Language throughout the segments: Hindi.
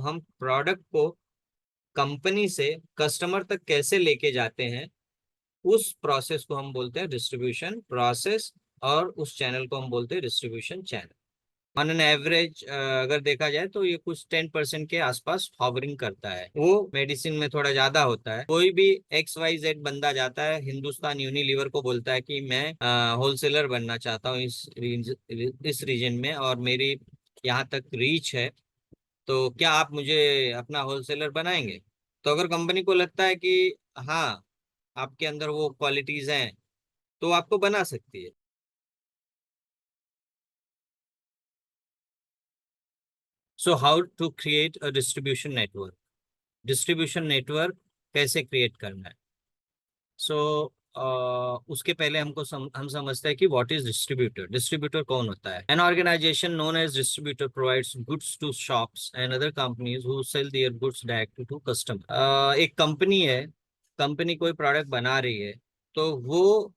हम प्रोडक्ट को कंपनी से कस्टमर तक कैसे लेके जाते हैं, उस प्रोसेस को हम बोलते हैं डिस्ट्रीब्यूशन प्रोसेस, और उस चैनल को हम बोलते हैं distribution channel. On an average अगर देखा जाए तो ये कुछ 10% के आसपास हॉवरिंग करता है। वो मेडिसिन में थोड़ा ज्यादा होता है। कोई भी XYZ बंदा जाता है, हिंदुस्तान यूनिलीवर को बोलता है कि मैं होलसेलर बनना चाहता हूँ इस रीजन में, और मेरी यहाँ तक रीच है, तो क्या आप मुझे अपना होलसेलर बनाएंगे? तो अगर कंपनी को लगता है कि हाँ, आपके अंदर वो क्वालिटीज हैं, तो आपको बना सकती है। So how to create a distribution network. Distribution network कैसे क्रिएट करना है? सो उसके पहले हम समझते हैं कि व्हाट इज डिस्ट्रीब्यूटर। डिस्ट्रीब्यूटर कौन होता है? An organization known as distributor provides goods to shops and other companies who sell their goods direct to customer. एक कंपनी है, कंपनी कोई प्रोडक्ट बना रही है, तो वो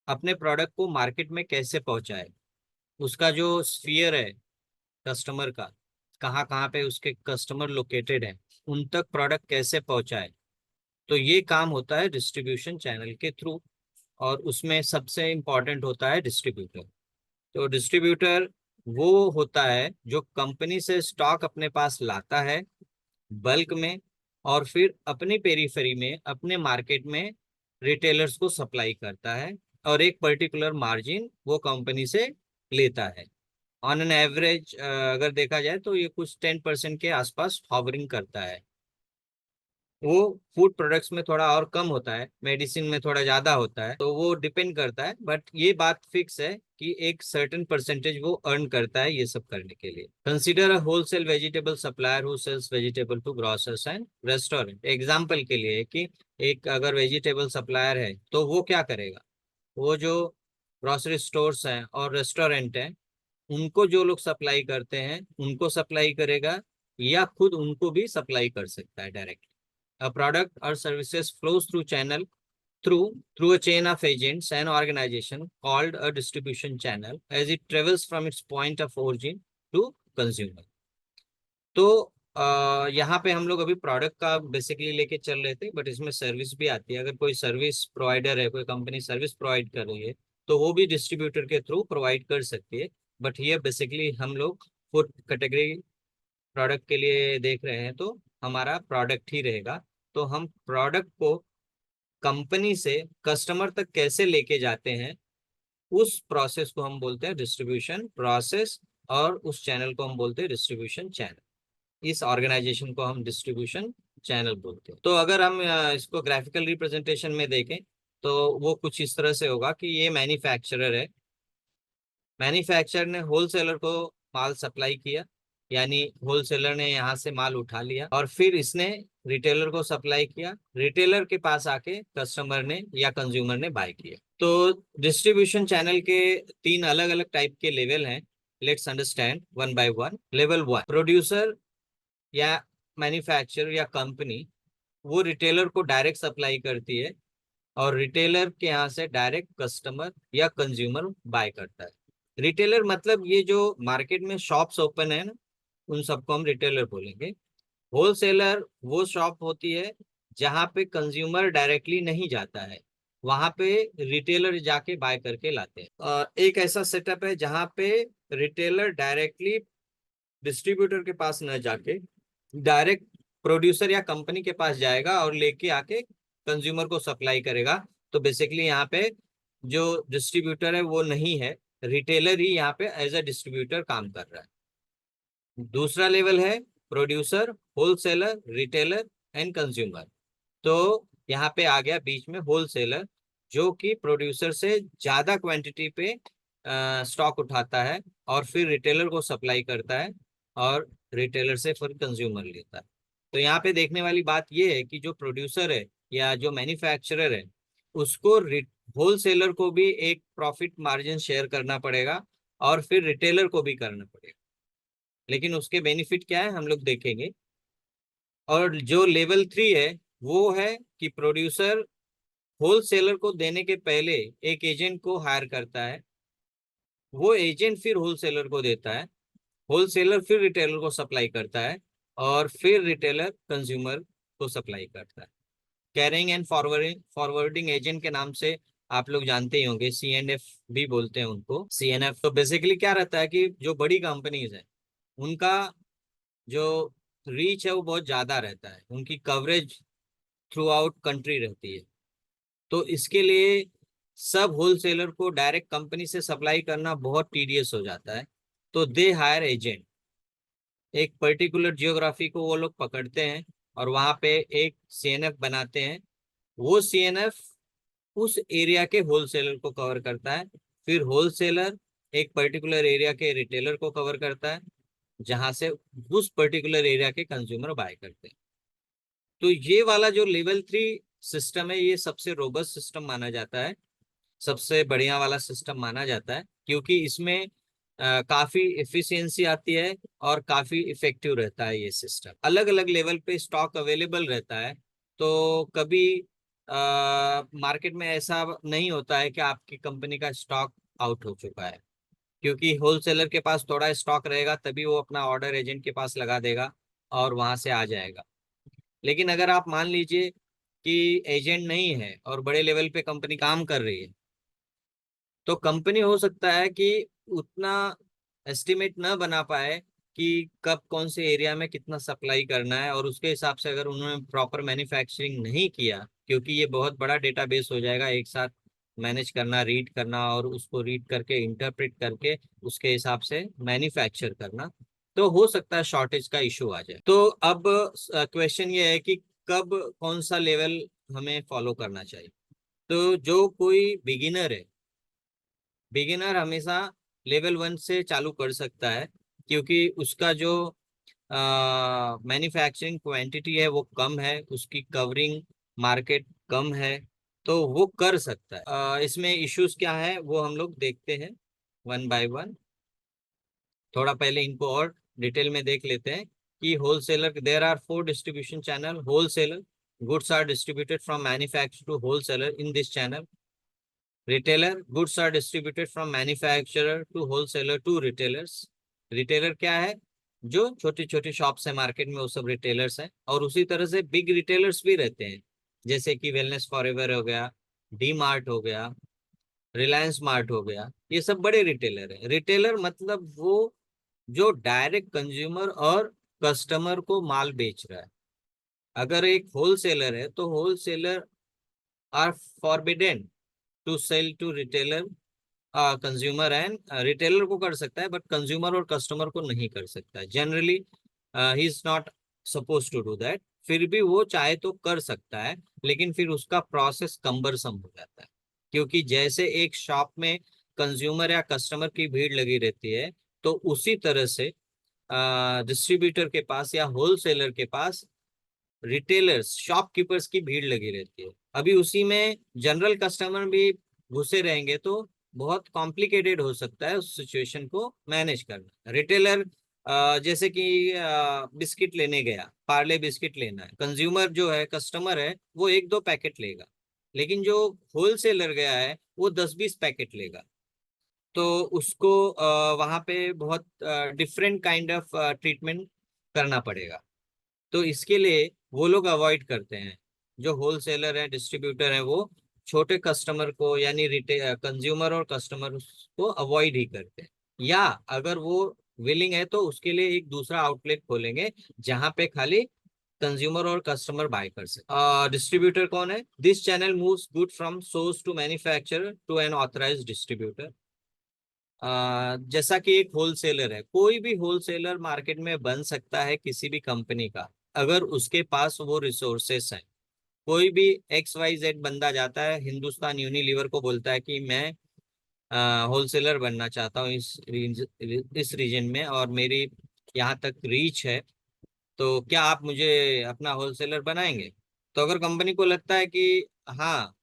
अपने प्रोडक्ट को मार्केट में कैसे पहुंचाए, उसका जो स्फीयर है कस्टमर का, कहाँ कहाँ पे उसके कस्टमर लोकेटेड है, उन तक प्रोडक्ट कैसे पहुंचाए, तो ये काम होता है डिस्ट्रीब्यूशन चैनल के थ्रू। और उसमें सबसे इम्पोर्टेंट होता है डिस्ट्रीब्यूटर। तो डिस्ट्रीब्यूटर वो होता है जो कंपनी से स्टॉक अपने पास लाता है बल्क में, और फिर अपनी पेरीफेरी में, अपने मार्केट में रिटेलर्स को सप्लाई करता है, और एक पर्टिकुलर मार्जिन वो कंपनी से लेता है। ऑन एन एवरेज अगर देखा जाए तो ये कुछ 10% के आसपास हॉवरिंग करता है। वो फूड प्रोडक्ट्स में थोड़ा और कम होता है, मेडिसिन में थोड़ा ज्यादा होता है, तो वो डिपेंड करता है, बट ये बात फिक्स है कि एक सर्टेन परसेंटेज वो अर्न करता है ये सब करने के लिए। Consider a wholesale vegetable supplier who sells vegetable to grocers and restaurant. Example के लिए कि एक अगर वेजिटेबल सप्लायर है, तो वो क्या करेगा? वो जो ग्रोसरी स्टोर्स हैं और रेस्टोरेंट हैं, उनको जो लोग सप्लाई करते हैं उनको सप्लाई करेगा, या खुद उनको भी सप्लाई कर सकता है direct. A product or services flows through channel through a chain of agents and organization called a distribution channel as it travels from its point of origin to consumer। तो यहाँ पे हम लोग अभी प्रोडक्ट का बेसिकली लेके चल रहे थे, बट इसमें सर्विस भी आती है। अगर कोई सर्विस प्रोवाइडर है, कोई कंपनी सर्विस प्रोवाइड कर रही है, तो वो भी डिस्ट्रीब्यूटर के थ्रू प्रोवाइड कर सकती है। बट ये बेसिकली हम लोग फूड कैटेगरी प्रोडक्ट के लिए देख रहे हैं, तो हमारा प्रोडक्ट ही रहेगा। तो हम प्रोडक्ट को कंपनी से कस्टमर तक कैसे लेके जाते हैं, उस प्रोसेस को हम बोलते हैं डिस्ट्रीब्यूशन प्रोसेस, और उस चैनल को हम बोलते हैं डिस्ट्रीब्यूशन चैनल। इस ऑर्गेनाइजेशन को हम डिस्ट्रीब्यूशन चैनल बोलते हैं। तो अगर हम इसको ग्राफिकल रिप्रेजेंटेशन में देखें, तो वो कुछ इस तरह से होगा कि ये मैन्युफैक्चरर है। मैन्युफैक्चरर ने होलसेलर को माल सप्लाई किया, यानी होलसेलर ने यहाँ से माल उठा लिया, और फिर इसने रिटेलर को सप्लाई किया, रिटेलर के पास आके कस्टमर ने या कंज्यूमर ने बाय किया। तो डिस्ट्रीब्यूशन चैनल के तीन अलग अलग टाइप के लेवल हैं। Let's understand one by one. Level one, producer या मैन्युफैक्चरर या कंपनी वो रिटेलर को डायरेक्ट सप्लाई करती है, और रिटेलर के यहाँ से डायरेक्ट कस्टमर या कंज्यूमर बाय करता है। रिटेलर मतलब ये जो मार्केट में शॉप्स ओपन है ना, उन सबको हम रिटेलर बोलेंगे। होलसेलर वो शॉप होती है जहाँ पे कंज्यूमर डायरेक्टली नहीं जाता है, वहां पे रिटेलर जाके बाय करके लाते हैं। और एक ऐसा सेटअप है जहाँ पे रिटेलर डायरेक्टली डिस्ट्रीब्यूटर के पास न जाके डायरेक्ट प्रोड्यूसर या कंपनी के पास जाएगा और लेके आके कंज्यूमर को सप्लाई करेगा। तो बेसिकली यहाँ पे जो डिस्ट्रीब्यूटर है वो नहीं है, रिटेलर ही यहाँ पे एज अ डिस्ट्रीब्यूटर काम कर रहा है। दूसरा लेवल है producer, wholesaler, retailer and consumer. तो यहाँ पे आ गया बीच में होलसेलर, जो कि प्रोड्यूसर से ज्यादा क्वांटिटी पे स्टॉक उठाता है और फिर रिटेलर को सप्लाई करता है, और रिटेलर से फिर कंज्यूमर लेता है। तो यहाँ पे देखने वाली बात ये है कि जो प्रोड्यूसर है या जो मैन्युफैक्चरर है, उसको होलसेलर को भी एक प्रॉफिट मार्जिन शेयर करना पड़ेगा, और फिर रिटेलर को भी करना पड़ेगा। लेकिन उसके बेनिफिट क्या है हम लोग देखेंगे। और जो लेवल थ्री है वो है कि प्रोड्यूसर होलसेलर को देने के पहले एक एजेंट को हायर करता है, वो एजेंट फिर होलसेलर को देता है, होलसेलर फिर रिटेलर को सप्लाई करता है, और फिर रिटेलर कंज्यूमर को सप्लाई करता है। कैरिंग एंड फॉरवर्डिंग एजेंट के नाम से आप लोग जानते ही होंगे, CNF भी बोलते हैं उनको। CNF तो बेसिकली क्या रहता है कि जो बड़ी कंपनीज है उनका जो रीच है वो बहुत ज्यादा रहता है, उनकी कवरेज थ्रू आउट कंट्री रहती है। तो इसके लिए सब होलसेलर को डायरेक्ट कंपनी से सप्लाई करना बहुत टीडियस हो जाता है, तो दे हायर एजेंट। एक पर्टिकुलर जियोग्राफी को वो लोग पकड़ते हैं और वहां पे एक CNF बनाते हैं। वो CNF उस एरिया के होलसेलर को कवर करता है, फिर होलसेलर एक पर्टिकुलर एरिया के रिटेलर को कवर करता है, जहां से उस पर्टिकुलर एरिया के कंज्यूमर बाय करते हैं। तो ये वाला जो लेवल 3 सिस्टम है, ये सबसे रोबस्ट सिस्टम माना जाता है, सबसे बढ़िया वाला सिस्टम माना जाता है, क्योंकि इसमें काफी इफिशियंसी आती है और काफी इफेक्टिव रहता है ये सिस्टम। अलग अलग लेवल पे स्टॉक अवेलेबल रहता है, तो कभी मार्केट में ऐसा नहीं होता है कि आपकी कंपनी का स्टॉक आउट हो चुका है, क्योंकि होलसेलर के पास थोड़ा स्टॉक रहेगा तभी वो अपना ऑर्डर एजेंट के पास लगा देगा और वहां से आ जाएगा। लेकिन अगर आप मान लीजिए कि एजेंट नहीं है और बड़े लेवल पे कंपनी काम कर रही है, तो कंपनी हो सकता है कि उतना एस्टिमेट न बना पाए कि कब कौन से एरिया में कितना सप्लाई करना है, और उसके हिसाब से अगर उन्होंने प्रॉपर मैन्युफैक्चरिंग नहीं किया, क्योंकि ये बहुत बड़ा डेटाबेस हो जाएगा एक साथ मैनेज करना, रीड करना और उसको रीड करके इंटरप्रेट करके उसके हिसाब से मैन्युफैक्चर करना, तो हो सकता है शॉर्टेज का इशू आ जाए। तो अब क्वेश्चन ये है कि कब कौन सा लेवल हमें फॉलो करना चाहिए। तो जो कोई बिगिनर है, बिगिनर हमेशा लेवल 1 से चालू कर सकता है, क्योंकि उसका जो मैन्युफैक्चरिंग क्वांटिटी है वो कम है, उसकी कवरिंग मार्केट कम है, तो वो कर सकता है। इसमें इश्यूज क्या है वो हम लोग देखते हैं वन बाय वन। थोड़ा पहले इनको और डिटेल में देख लेते हैं कि wholesaler, there are 4 distribution channel. Wholesaler, goods are distributed from manufacturer to wholesaler in this channel. Retailer, goods are distributed from manufacturer to wholesaler to retailers. Retailer क्या है, जो छोटी छोटी शॉप्स है मार्केट में वो सब रिटेलर्स हैं। और उसी तरह से बिग रिटेलर्स भी रहते हैं, जैसे कि वेलनेस फॉरएवर हो गया, डी मार्ट हो गया, रिलायंस मार्ट हो गया, ये सब बड़े रिटेलर है। रिटेलर मतलब वो जो डायरेक्ट कंज्यूमर और कस्टमर को माल बेच रहा है। अगर एक होलसेलर है तो wholesaler are forbidden to sell to retailer, consumer and retailer को कर सकता है बट कंज्यूमर और कस्टमर को नहीं कर सकता है। Generally he is not suppose to do that. फिर भी वो चाहे तो कर सकता है, लेकिन फिर उसका प्रोसेस कम्बरसम हो जाता है, क्योंकि जैसे एक शॉप में कंज्यूमर या कस्टमर की भीड़ लगी रहती है, तो उसी तरह से डिस्ट्रीब्यूटर के पास या होलसेलर के पास रिटेलर्स, शॉपकीपर्स की भीड़ लगी रहती है। अभी उसी में जनरल कस्टमर भी घुसे रहेंगे तो बहुत कॉम्प्लिकेटेड हो सकता है उस सिचुएशन को मैनेज करना। रिटेलर जैसे कि बिस्किट लेने गया, पार्ले बिस्किट लेना है, कंज्यूमर जो है, कस्टमर है, वो 1-2 पैकेट लेगा, लेकिन जो होलसेलर गया है वो 10-20 पैकेट लेगा। तो उसको वहां पे बहुत डिफरेंट काइंड ऑफ ट्रीटमेंट करना पड़ेगा। तो इसके लिए वो लोग अवॉइड करते हैं, जो होलसेलर है, डिस्ट्रीब्यूटर है, वो छोटे कस्टमर को यानी रिटेल कंज्यूमर और कस्टमर को अवॉइड ही करते हैं। या अगर वो विलिंग है तो उसके लिए एक दूसरा आउटलेट खोलेंगे जहां पे खाली कंज्यूमर और कस्टमर बाय कर सके। डिस्ट्रीब्यूटर कौन है? This channel moves good from source to manufacturer to an authorized distributor. जैसा कि एक होलसेलर है, कोई भी होलसेलर मार्केट में बन सकता है किसी भी कंपनी का, अगर उसके पास वो रिसोर्सेस हैं। कोई भी XYZ बंदा जाता है, हिंदुस्तान यूनिलीवर को बोलता है कि मैं होलसेलर बनना चाहता हूँ इस रीजन में और मेरी यहाँ तक रीच है, तो क्या आप मुझे अपना होलसेलर बनाएंगे? तो अगर कंपनी को लगता है कि हाँ,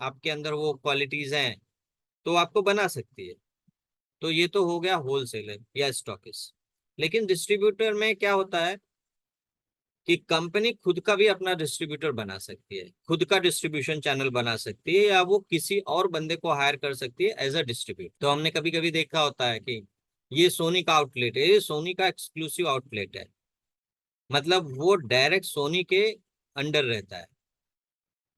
आपके अंदर वो क्वालिटीज हैं, तो आपको बना सकती है। तो ये तो हो गया होलसेलर या स्टॉकिस्ट। लेकिन डिस्ट्रीब्यूटर में क्या होता है कि कंपनी खुद का भी अपना डिस्ट्रीब्यूटर बना सकती है, खुद का डिस्ट्रीब्यूशन चैनल बना सकती है, या वो किसी और बंदे को हायर कर सकती है एज अ डिस्ट्रीब्यूटर। तो हमने कभी कभी देखा होता है कि ये सोनी का आउटलेट है, ये सोनी का एक्सक्लूसिव आउटलेट है, मतलब वो डायरेक्ट सोनी के अंडर रहता है।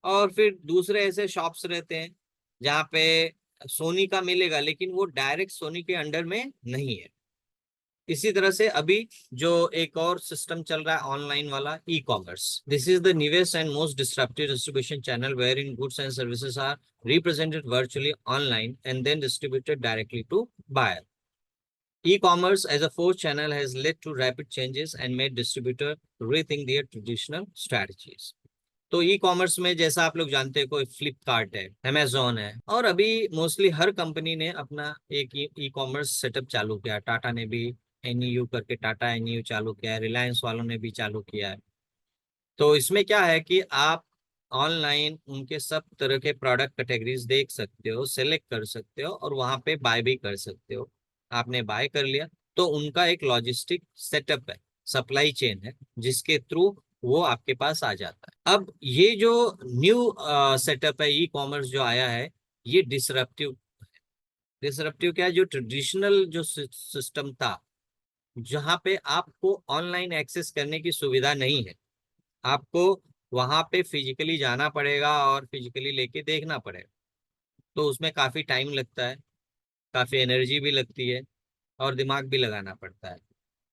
और फिर दूसरे ऐसे शॉप्स रहते हैं जहाँ पे सोनी का मिलेगा लेकिन वो डायरेक्ट सोनी के अंडर में नहीं है। इसी तरह से अभी जो एक और सिस्टम चल रहा है ऑनलाइन वाला, e commerce, this is the newest and most disruptive distribution channel wherein goods and services are represented virtually online and then distributed directly to buyer. E-commerce as a fourth channel has led to rapid changes and made distributor rethink their traditional strategies. तो ई कॉमर्स में जैसा आप लोग जानते हैं, कोई फ्लिपकार्ट है, अमेजोन है, और अभी मोस्टली हर कंपनी ने अपना एक ई कॉमर्स सेटअप चालू किया। टाटा ने भी एनईयू करके टाटा एनईयू चालू किया है, रिलायंस वालों ने भी चालू किया है। तो इसमें क्या है कि आप ऑनलाइन उनके सब तरह के प्रोडक्ट कैटेगरीज देख सकते हो, सेलेक्ट कर सकते हो और वहां पे बाय भी कर सकते हो। आपने बाय कर लिया तो उनका एक लॉजिस्टिक सेटअप है, सप्लाई चेन है, जिसके थ्रू वो आपके पास आ जाता है। अब ये जो न्यू सेटअप है ई कॉमर्स जो आया है, ये डिसरप्टिव। डिसरप्टिव क्या है? जो ट्रेडिशनल जो सिस्टम था, जहाँ पे आपको ऑनलाइन एक्सेस करने की सुविधा नहीं है, आपको वहां पे फिजिकली जाना पड़ेगा और फिजिकली लेके देखना पड़ेगा, तो उसमें काफी टाइम लगता है, काफी एनर्जी भी लगती है और दिमाग भी लगाना पड़ता है।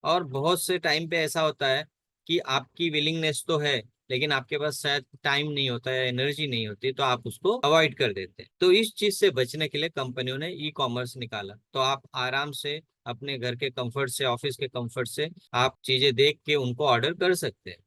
और बहुत से टाइम पे ऐसा होता है कि आपकी विलिंगनेस तो है लेकिन आपके पास शायद टाइम नहीं होता है, एनर्जी नहीं होती, तो आप उसको अवॉइड कर देते हैं। तो इस चीज से बचने के लिए कंपनियों ने ई कॉमर्स निकाला, तो आप आराम से अपने घर के कंफर्ट से, ऑफिस के कंफर्ट से आप चीजें देख के उनको ऑर्डर कर सकते हैं।